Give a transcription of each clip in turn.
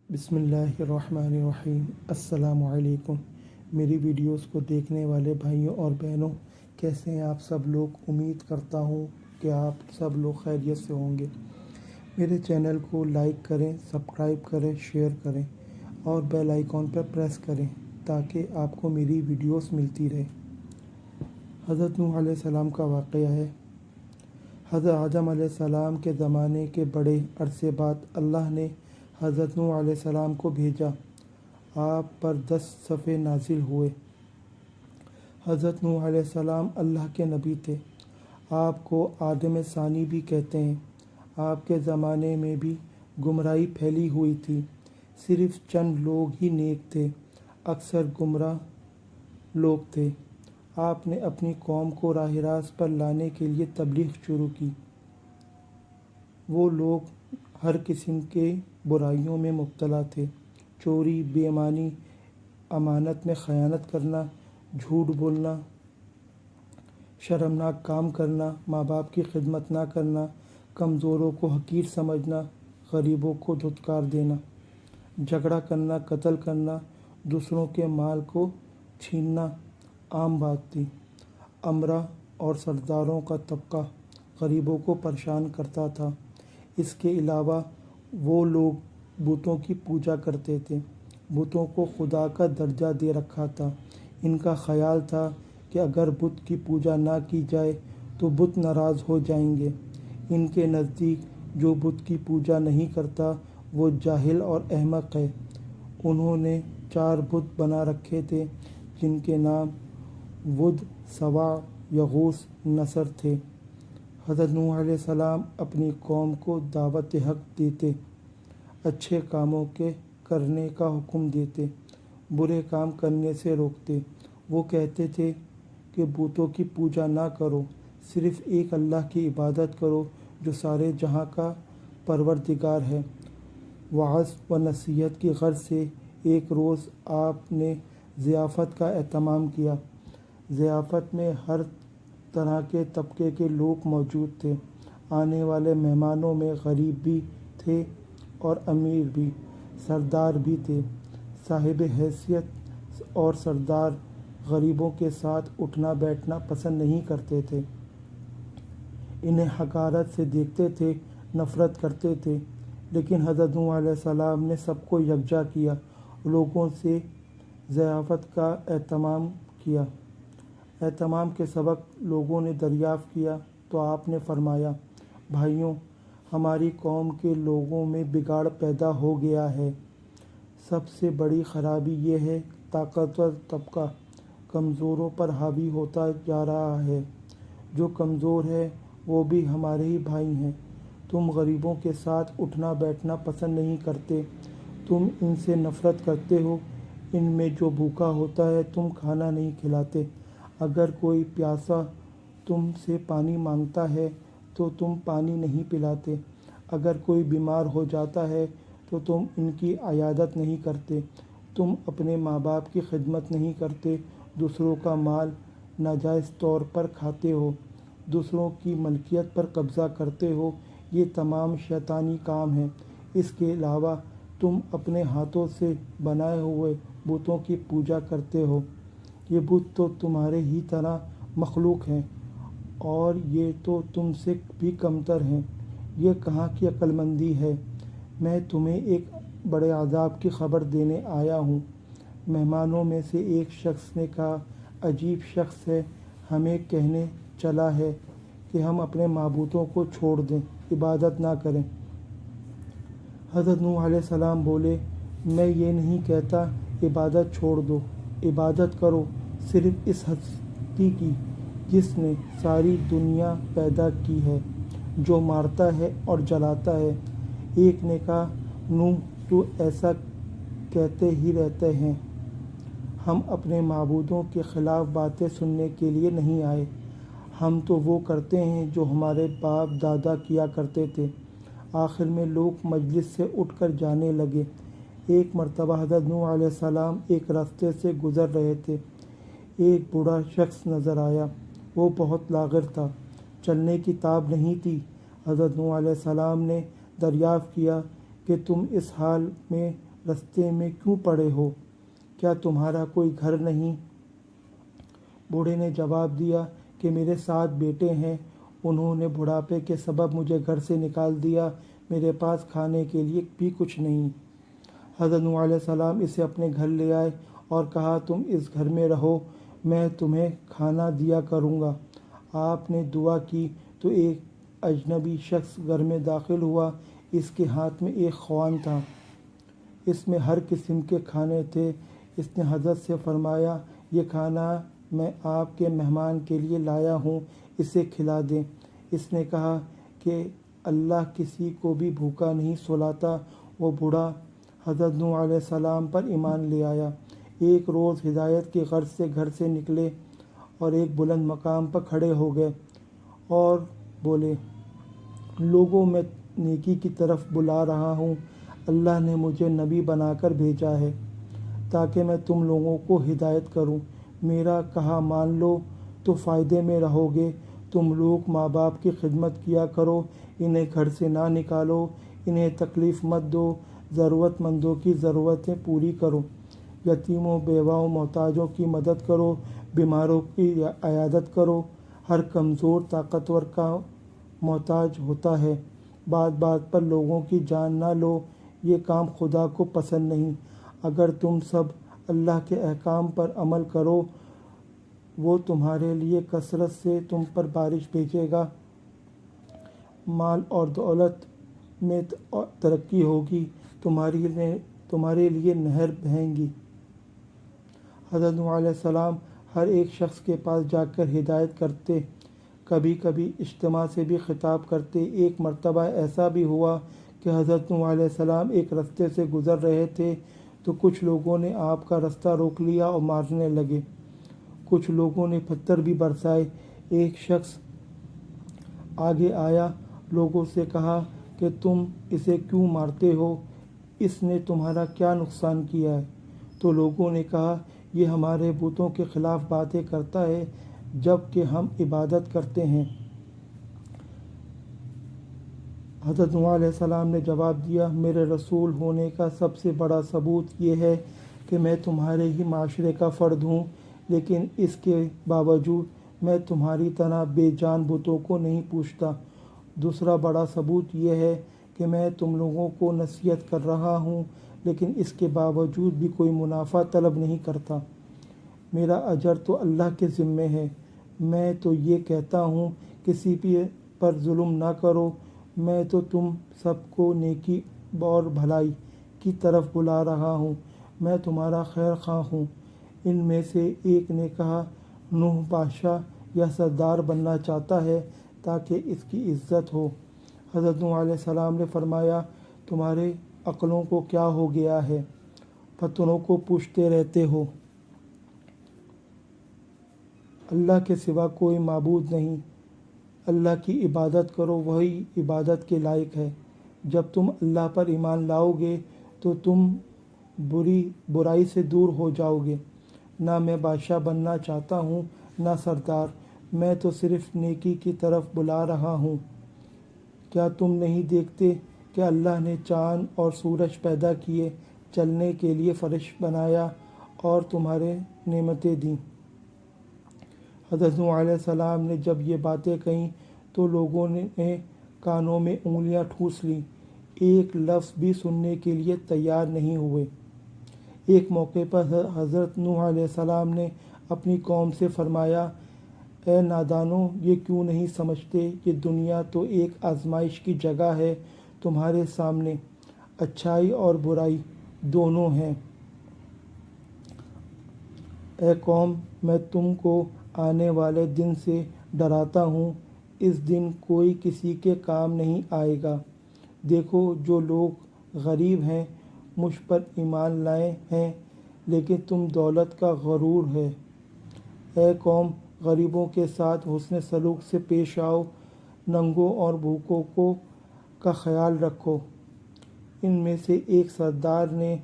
بسم اللہ الرحمن الرحیم۔ السلام علیکم۔ میری ویڈیوز کو دیکھنے والے بھائیوں اور بہنوں، کیسے ہیں آپ سب لوگ؟ امید کرتا ہوں کہ آپ سب لوگ خیریت سے ہوں گے۔ میرے چینل کو لائک کریں، سبسکرائب کریں، شیئر کریں اور بیل آئیکن پر پریس کریں تاکہ آپ کو میری ویڈیوز ملتی رہے۔ حضرت نوح علیہ السلام کا واقعہ ہے۔ حضرت آدم علیہ السلام کے زمانے کے بڑے عرصے بعد اللہ نے حضرت نوح علیہ السلام کو بھیجا۔ آپ پر 10 صفحے نازل ہوئے۔ حضرت نوح علیہ السلام اللہ کے نبی تھے۔ آپ کو آدم ثانی بھی کہتے ہیں۔ آپ کے زمانے میں بھی گمراہی پھیلی ہوئی تھی۔ صرف چند لوگ ہی نیک تھے، اکثر گمراہ لوگ تھے۔ آپ نے اپنی قوم کو راہ راست پر لانے کے لیے تبلیغ شروع کی۔ وہ لوگ ہر قسم کے برائیوں میں مبتلا تھے: چوری، بے ایمانی، امانت میں خیانت کرنا، جھوٹ بولنا، شرمناک کام کرنا، ماں باپ کی خدمت نہ کرنا، کمزوروں کو حقیر سمجھنا، غریبوں کو دھتکار دینا، جھگڑا کرنا، قتل کرنا، دوسروں کے مال کو چھیننا عام بات تھی۔ امراء اور سرداروں کا طبقہ غریبوں کو پریشان کرتا تھا۔ اس کے علاوہ وہ لوگ بتوں کی پوجا کرتے تھے۔ بتوں کو خدا کا درجہ دے رکھا تھا۔ ان کا خیال تھا کہ اگر بت کی پوجا نہ کی جائے تو بت ناراض ہو جائیں گے۔ ان کے نزدیک جو بت کی پوجا نہیں کرتا وہ جاہل اور احمق ہے۔ انہوں نے 4 بت بنا رکھے تھے جن کے نام ود، سواع، یغوث، نصر تھے۔ حضرت نوح علیہ السلام اپنی قوم کو دعوت حق دیتے، اچھے کاموں کے کرنے کا حکم دیتے، برے کام کرنے سے روکتے۔ وہ کہتے تھے کہ بتوں کی پوجا نہ کرو، صرف ایک اللہ کی عبادت کرو جو سارے جہاں کا پروردگار ہے۔ وعظ و نصیحت کی غرض سے ایک روز آپ نے ضیافت کا اہتمام کیا۔ ضیافت میں ہر طرح کے طبقے کے لوگ موجود تھے۔ آنے والے مہمانوں میں غریب بھی تھے اور امیر بھی، سردار بھی تھے۔ صاحب حیثیت اور سردار غریبوں کے ساتھ اٹھنا بیٹھنا پسند نہیں کرتے تھے، انہیں حقارت سے دیکھتے تھے، نفرت کرتے تھے۔ لیکن حضرت نوح علیہ السلام نے سب کو یکجا کیا، لوگوں سے ضیافت کا اہتمام کیا۔ اہتمام کے سبق لوگوں نے دریافت کیا تو آپ نے فرمایا: بھائیوں، ہماری قوم کے لوگوں میں بگاڑ پیدا ہو گیا ہے۔ سب سے بڑی خرابی یہ ہے کہ طاقتور طبقہ کمزوروں پر حاوی ہوتا جا رہا ہے۔ جو کمزور ہے وہ بھی ہمارے ہی بھائی ہیں۔ تم غریبوں کے ساتھ اٹھنا بیٹھنا پسند نہیں کرتے، تم ان سے نفرت کرتے ہو۔ ان میں جو بھوکا ہوتا ہے تم کھانا نہیں کھلاتے، اگر کوئی پیاسا تم سے پانی مانگتا ہے تو تم پانی نہیں پلاتے، اگر کوئی بیمار ہو جاتا ہے تو تم ان کی عیادت نہیں کرتے، تم اپنے ماں باپ کی خدمت نہیں کرتے، دوسروں کا مال ناجائز طور پر کھاتے ہو، دوسروں کی ملکیت پر قبضہ کرتے ہو۔ یہ تمام شیطانی کام ہیں۔ اس کے علاوہ تم اپنے ہاتھوں سے بنائے ہوئے بتوں کی پوجا کرتے ہو۔ یہ بت تو تمہارے ہی طرح مخلوق ہیں اور یہ تو تم سے بھی کمتر ہیں۔ یہ کہاں کی عقل مندی ہے؟ میں تمہیں ایک بڑے عذاب کی خبر دینے آیا ہوں۔ مہمانوں میں سے ایک شخص نے کہا: عجیب شخص ہے، ہمیں کہنے چلا ہے کہ ہم اپنے معبودوں کو چھوڑ دیں، عبادت نہ کریں۔ حضرت نوح علیہ السلام بولے: میں یہ نہیں کہتا عبادت چھوڑ دو، عبادت کرو صرف اس ہستی کی جس نے ساری دنیا پیدا کی ہے، جو مارتا ہے اور جلاتا ہے۔ ایک نے کہا: نوح، تو ایسا کہتے ہی رہتے ہیں، ہم اپنے معبودوں کے خلاف باتیں سننے کے لیے نہیں آئے، ہم تو وہ کرتے ہیں جو ہمارے باپ دادا کیا کرتے تھے۔ آخر میں لوگ مجلس سے اٹھ کر جانے لگے۔ ایک مرتبہ حضرت نوح علیہ السلام ایک راستے سے گزر رہے تھے۔ ایک بوڑھا شخص نظر آیا۔ وہ بہت لاغر تھا، چلنے کی تاب نہیں تھی۔ حضرت نوح علیہ السلام نے دریافت کیا کہ تم اس حال میں رستے میں کیوں پڑے ہو؟ کیا تمہارا کوئی گھر نہیں؟ بوڑھے نے جواب دیا کہ میرے 7 بیٹے ہیں، انہوں نے بڑھاپے کے سبب مجھے گھر سے نکال دیا، میرے پاس کھانے کے لیے بھی کچھ نہیں۔ حضرت نوح علیہ السلام اسے اپنے گھر لے آئے اور کہا تم اس گھر میں رہو، میں تمہیں کھانا دیا کروں گا۔ آپ نے دعا کی تو ایک اجنبی شخص گھر میں داخل ہوا، اس کے ہاتھ میں ایک خوان تھا، اس میں ہر قسم کے کھانے تھے۔ اس نے حضرت سے فرمایا یہ کھانا میں آپ کے مہمان کے لیے لایا ہوں، اسے کھلا دیں۔ اس نے کہا کہ اللہ کسی کو بھی بھوکا نہیں سلاتا۔ وہ بوڑھا حضرت نوح علیہ السلام پر ایمان لے آیا۔ ایک روز ہدایت کی غرض سے گھر سے نکلے اور ایک بلند مقام پر کھڑے ہو گئے اور بولے، لوگوں میں نیکی کی طرف بلا رہا ہوں، اللہ نے مجھے نبی بنا کر بھیجا ہے تاکہ میں تم لوگوں کو ہدایت کروں، میرا کہا مان لو تو فائدے میں رہو گے۔ تم لوگ ماں باپ کی خدمت کیا کرو، انہیں گھر سے نہ نکالو، انہیں تکلیف مت دو، ضرورت مندوں کی ضرورتیں پوری کرو، یتیموں بیواؤں محتاجوں کی مدد کرو، بیماروں کی عیادت کرو، ہر کمزور طاقتور کا محتاج ہوتا ہے، بات بات پر لوگوں کی جان نہ لو، یہ کام خدا کو پسند نہیں۔ اگر تم سب اللہ کے احکام پر عمل کرو، وہ تمہارے لیے کثرت سے تم پر بارش بھیجے گا، مال اور دولت میں ترقی ہوگی، تمہارے لیے نہر بہیں گی۔ حضرت نوح علیہ السلام ہر ایک شخص کے پاس جا کر ہدایت کرتے، کبھی کبھی اجتماع سے بھی خطاب کرتے۔ ایک مرتبہ ایسا بھی ہوا کہ حضرت نوح علیہ السلام ایک رستے سے گزر رہے تھے تو کچھ لوگوں نے آپ کا راستہ روک لیا اور مارنے لگے، کچھ لوگوں نے پتھر بھی برسائے۔ ایک شخص آگے آیا، لوگوں سے کہا کہ تم اسے کیوں مارتے ہو؟ اس نے تمہارا کیا نقصان کیا ہے؟ تو لوگوں نے کہا یہ ہمارے بتوں کے خلاف باتیں کرتا ہے جب کہ ہم عبادت کرتے ہیں۔ حضرت نوح علیہ السلام نے جواب دیا میرے رسول ہونے کا سب سے بڑا ثبوت یہ ہے کہ میں تمہارے ہی معاشرے کا فرد ہوں، لیکن اس کے باوجود میں تمہاری طرح بے جان بتوں کو نہیں پوجتا۔ دوسرا بڑا ثبوت یہ ہے کہ میں تم لوگوں کو نصیحت کر رہا ہوں، لیکن اس کے باوجود بھی کوئی منافع طلب نہیں کرتا۔ میرا اجر تو اللہ کے ذمے ہے۔ میں تو یہ کہتا ہوں کسی پر ظلم نہ کرو، میں تو تم سب کو نیکی اور بھلائی کی طرف بلا رہا ہوں، میں تمہارا خیر خواہ ہوں۔ ان میں سے ایک نے کہا نوح بادشاہ یا سردار بننا چاہتا ہے تاکہ اس کی عزت ہو۔ حضرت نوح علیہ السلام نے فرمایا تمہارے عقلوں کو کیا ہو گیا ہے، پتھروں کو پوجتے رہتے ہو، اللہ کے سوا کوئی معبود نہیں، اللہ کی عبادت کرو، وہی عبادت کے لائق ہے۔ جب تم اللہ پر ایمان لاؤ گے تو تم برائی سے دور ہو جاؤ گے۔ نہ میں بادشاہ بننا چاہتا ہوں نہ سردار، میں تو صرف نیکی کی طرف بلا رہا ہوں۔ کیا تم نہیں دیکھتے کہ اللہ نے چاند اور سورج پیدا کیے، چلنے کے لیے فرش بنایا اور تمہارے نعمتیں دیں؟ حضرت نوح علیہ السلام نے جب یہ باتیں کہیں تو لوگوں نے کانوں میں انگلیاں ٹھوس لیں، ایک لفظ بھی سننے کے لیے تیار نہیں ہوئے۔ ایک موقع پر حضرت نوح علیہ السلام نے اپنی قوم سے فرمایا اے نادانوں، یہ کیوں نہیں سمجھتے کہ دنیا تو ایک آزمائش کی جگہ ہے، تمہارے سامنے اچھائی اور برائی دونوں ہیں۔ اے قوم، میں تم کو آنے والے دن سے ڈراتا ہوں، اس دن کوئی کسی کے کام نہیں آئے گا۔ دیکھو جو لوگ غریب ہیں مجھ پر ایمان لائے ہیں، لیکن تم دولت کا غرور ہے۔ اے قوم، غریبوں کے ساتھ حسن سلوک سے پیش آؤ، ننگوں اور بھوکوں کا خیال رکھو۔ ان میں سے ایک سردار نے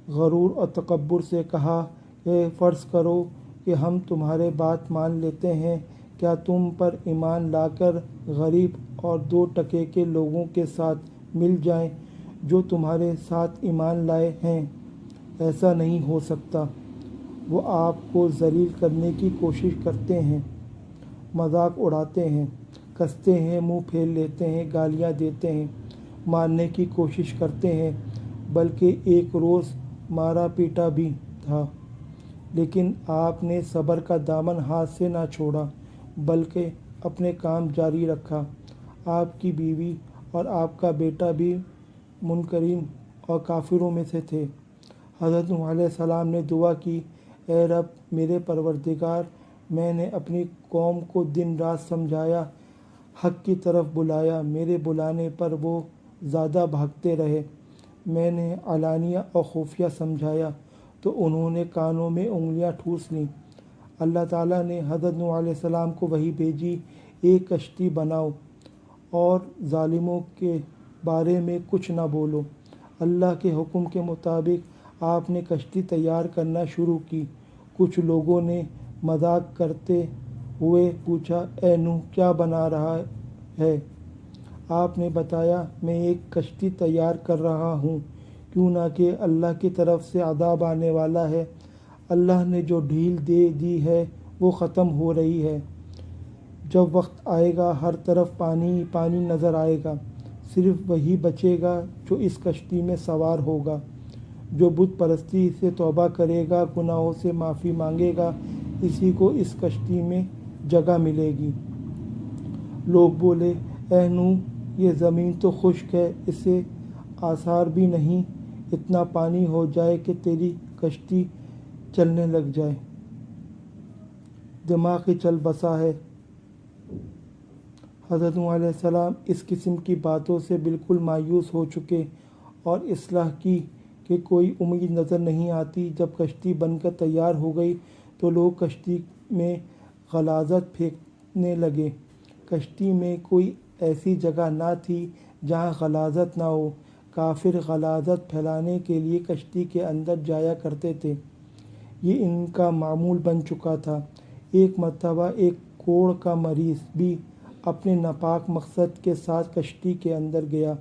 غرور اور تکبر سے کہا کہ فرض کرو کہ ہم تمہارے بات مان لیتے ہیں، کیا تم پر ایمان لا کر غریب اور 2 ٹکے کے لوگوں کے ساتھ مل جائیں جو تمہارے ساتھ ایمان لائے ہیں، ایسا نہیں ہو سکتا۔ وہ آپ کو ذلیل کرنے کی کوشش کرتے ہیں، مذاق اڑاتے ہیں، کستے ہیں، منہ پھیر لیتے ہیں، گالیاں دیتے ہیں، مارنے کی کوشش کرتے ہیں، بلکہ ایک روز مارا پیٹا بھی تھا۔ لیکن آپ نے صبر کا دامن ہاتھ سے نہ چھوڑا، بلکہ اپنے کام جاری رکھا۔ آپ کی بیوی اور آپ کا بیٹا بھی منکرین اور کافروں میں سے تھے۔ حضرت نوح علیہ السلام نے دعا کی، اے رب میرے پروردگار، میں نے اپنی قوم کو دن رات سمجھایا، حق کی طرف بلایا، میرے بلانے پر وہ زیادہ بھاگتے رہے۔ میں نے علانیہ اور خفیہ سمجھایا تو انہوں نے کانوں میں انگلیاں ٹھوس لیں۔ اللہ تعالیٰ نے حضرت نوح علیہ السلام کو وحی بھیجی، ایک کشتی بناؤ اور ظالموں کے بارے میں کچھ نہ بولو۔ اللہ کے حکم کے مطابق آپ نے کشتی تیار کرنا شروع کی۔ کچھ لوگوں نے مذاق کرتے ہوئے پوچھا، اے نوح کیا بنا رہا ہے؟ آپ نے بتایا، میں ایک کشتی تیار کر رہا ہوں، کیوں نہ کہ اللہ کی طرف سے عذاب آنے والا ہے۔ اللہ نے جو ڈھیل دے دی ہے وہ ختم ہو رہی ہے۔ جب وقت آئے گا ہر طرف پانی ہی پانی نظر آئے گا، صرف وہی بچے گا جو اس کشتی میں سوار ہوگا۔ جو بت پرستی سے توبہ کرے گا، گناہوں سے معافی مانگے گا، اسی کو اس کشتی میں جگہ ملے گی۔ لوگ بولے، اے نوح یہ زمین تو خشک ہے، اسے آثار بھی نہیں، اتنا پانی ہو جائے کہ تیری کشتی چلنے لگ جائے۔ دماغ ہی چل بسا ہے۔ حضرت نوح علیہ السلام اس قسم کی باتوں سے بالکل مایوس ہو چکے اور اصلاح کی کہ کوئی امید نظر نہیں آتی۔ جب کشتی بن کر تیار ہو گئی تو لوگ کشتی میں غلاظت پھینکنے لگے۔ کشتی میں کوئی ایسی جگہ نہ تھی جہاں غلاظت نہ ہو۔ کافر غلاظت پھیلانے کے لیے کشتی کے اندر جایا کرتے تھے، یہ ان کا معمول بن چکا تھا۔ ایک مرتبہ ایک کوڑھ کا مریض بھی اپنے ناپاک مقصد کے ساتھ کشتی کے اندر گیا۔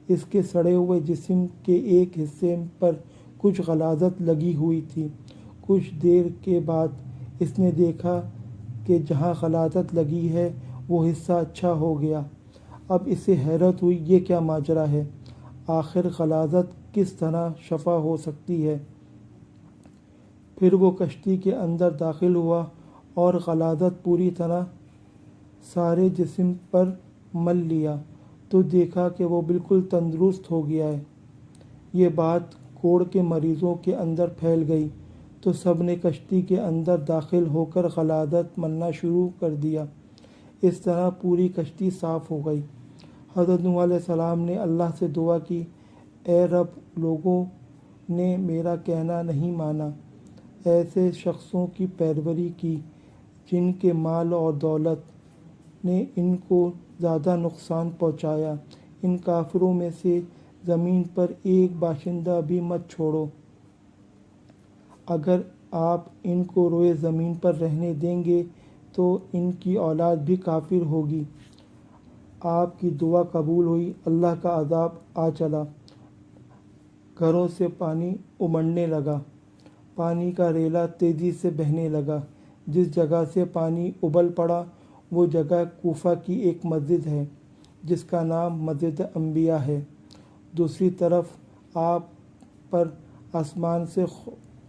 اس کے سڑے ہوئے جسم کے ایک حصے پر کچھ غلاظت لگی ہوئی تھی۔ کچھ دیر کے بعد اس نے دیکھا کہ جہاں غلاظت لگی ہے وہ حصہ اچھا ہو گیا۔ اب اسے حیرت ہوئی، یہ کیا ماجرا ہے؟ آخر غلاظت کس طرح شفا ہو سکتی ہے؟ پھر وہ کشتی کے اندر داخل ہوا اور غلاظت پوری طرح سارے جسم پر مل لیا تو دیکھا کہ وہ بالکل تندرست ہو گیا ہے۔ یہ بات کوڑھ کے مریضوں کے اندر پھیل گئی تو سب نے کشتی کے اندر داخل ہو کر غلاظت ملنا شروع کر دیا۔ اس طرح پوری کشتی صاف ہو گئی۔ حضرت نوح علیہ السلام نے اللہ سے دعا کی، اے رب لوگوں نے میرا کہنا نہیں مانا، ایسے شخصوں کی پیروی کی جن کے مال اور دولت نے ان کو زیادہ نقصان پہنچایا۔ ان کافروں میں سے زمین پر ایک باشندہ بھی مت چھوڑو۔ اگر آپ ان کو روئے زمین پر رہنے دیں گے تو ان کی اولاد بھی کافر ہوگی۔ آپ کی دعا قبول ہوئی، اللہ کا عذاب آ چلا، گھروں سے پانی امڑنے لگا، پانی کا ریلا تیزی سے بہنے لگا۔ جس جگہ سے پانی ابل پڑا وہ جگہ کوفہ کی ایک مسجد ہے جس کا نام مسجد انبیاء ہے۔ دوسری طرف آپ پر آسمان سے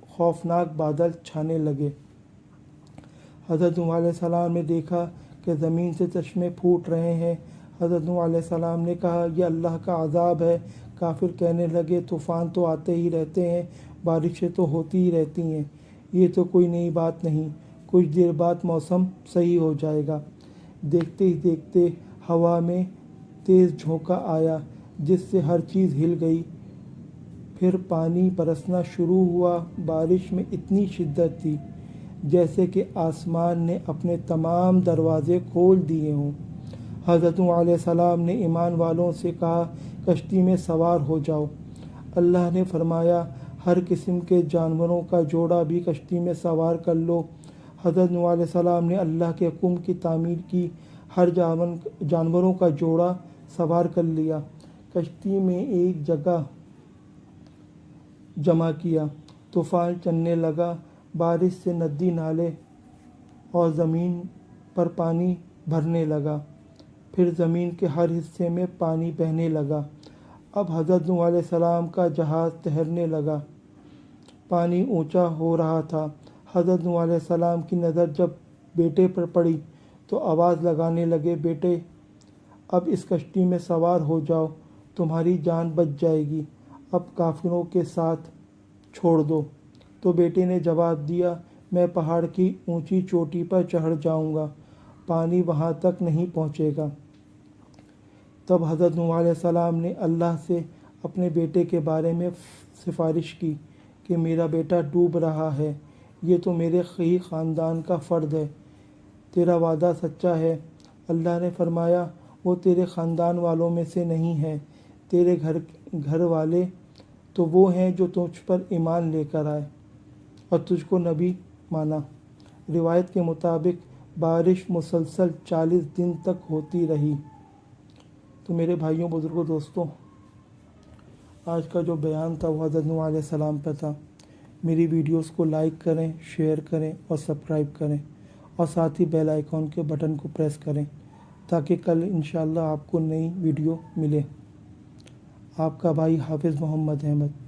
خوفناک بادل چھانے لگے۔ حضرت نوح علیہ السلام نے دیکھا کہ زمین سے چشمے پھوٹ رہے ہیں۔ حضرت نوح علیہ السلام نے کہا، یہ اللہ کا عذاب ہے۔ کافر کہنے لگے، طوفان تو آتے ہی رہتے ہیں، بارشیں تو ہوتی ہی رہتی ہیں، یہ تو کوئی نئی بات نہیں، کچھ دیر بعد موسم صحیح ہو جائے گا۔ دیکھتے ہی دیکھتے ہوا میں تیز جھونکا آیا جس سے ہر چیز ہل گئی۔ پھر پانی برسنا شروع ہوا۔ بارش میں اتنی شدت تھی جیسے کہ آسمان نے اپنے تمام دروازے کھول دیے ہوں۔ حضرت نوح علیہ السلام نے ایمان والوں سے کہا، کشتی میں سوار ہو جاؤ۔ اللہ نے فرمایا، ہر قسم کے جانوروں کا جوڑا بھی کشتی میں سوار کر لو۔ حضرت نوح علیہ السلام نے اللہ کے حکم کی تعمیل کی، ہر جانوروں کا جوڑا سوار کر لیا۔ کشتی میں ایک جگہ جمع کیا۔ طوفان چلنے لگا، بارش سے ندی نالے اور زمین پر پانی بھرنے لگا۔ پھر زمین کے ہر حصے میں پانی بہنے لگا۔ اب حضرت نوح علیہ السلام کا جہاز تیرنے لگا۔ پانی اونچا ہو رہا تھا۔ حضرت نوح علیہ السلام کی نظر جب بیٹے پر پڑی تو آواز لگانے لگے، بیٹے اب اس کشتی میں سوار ہو جاؤ، تمہاری جان بچ جائے گی، اب کافروں کے ساتھ چھوڑ دو۔ تو بیٹے نے جواب دیا، میں پہاڑ کی اونچی چوٹی پر چڑھ جاؤں گا، پانی وہاں تک نہیں پہنچے گا۔ تب حضرت نوح علیہ السلام نے اللہ سے اپنے بیٹے کے بارے میں سفارش کی کہ میرا بیٹا ڈوب رہا ہے، یہ تو میرے ہی خاندان کا فرد ہے، تیرا وعدہ سچا ہے۔ اللہ نے فرمایا، وہ تیرے خاندان والوں میں سے نہیں ہے، تیرے گھر والے تو وہ ہیں جو تجھ پر ایمان لے کر آئے اور تجھ کو نبی مانا۔ روایت کے مطابق بارش مسلسل 40 دن تک ہوتی رہی۔ تو میرے بھائیوں، بزرگوں، دوستوں، آج کا جو بیان تھا وہ حضرت نوح علیہ السلام پہ تھا۔ میری ویڈیوز کو لائک کریں، شیئر کریں اور سبسکرائب کریں، اور ساتھ ہی بیل آئیکن کے بٹن کو پریس کریں تاکہ کل انشاءاللہ آپ کو نئی ویڈیو ملے۔ آپ کا بھائی حافظ محمد احمد۔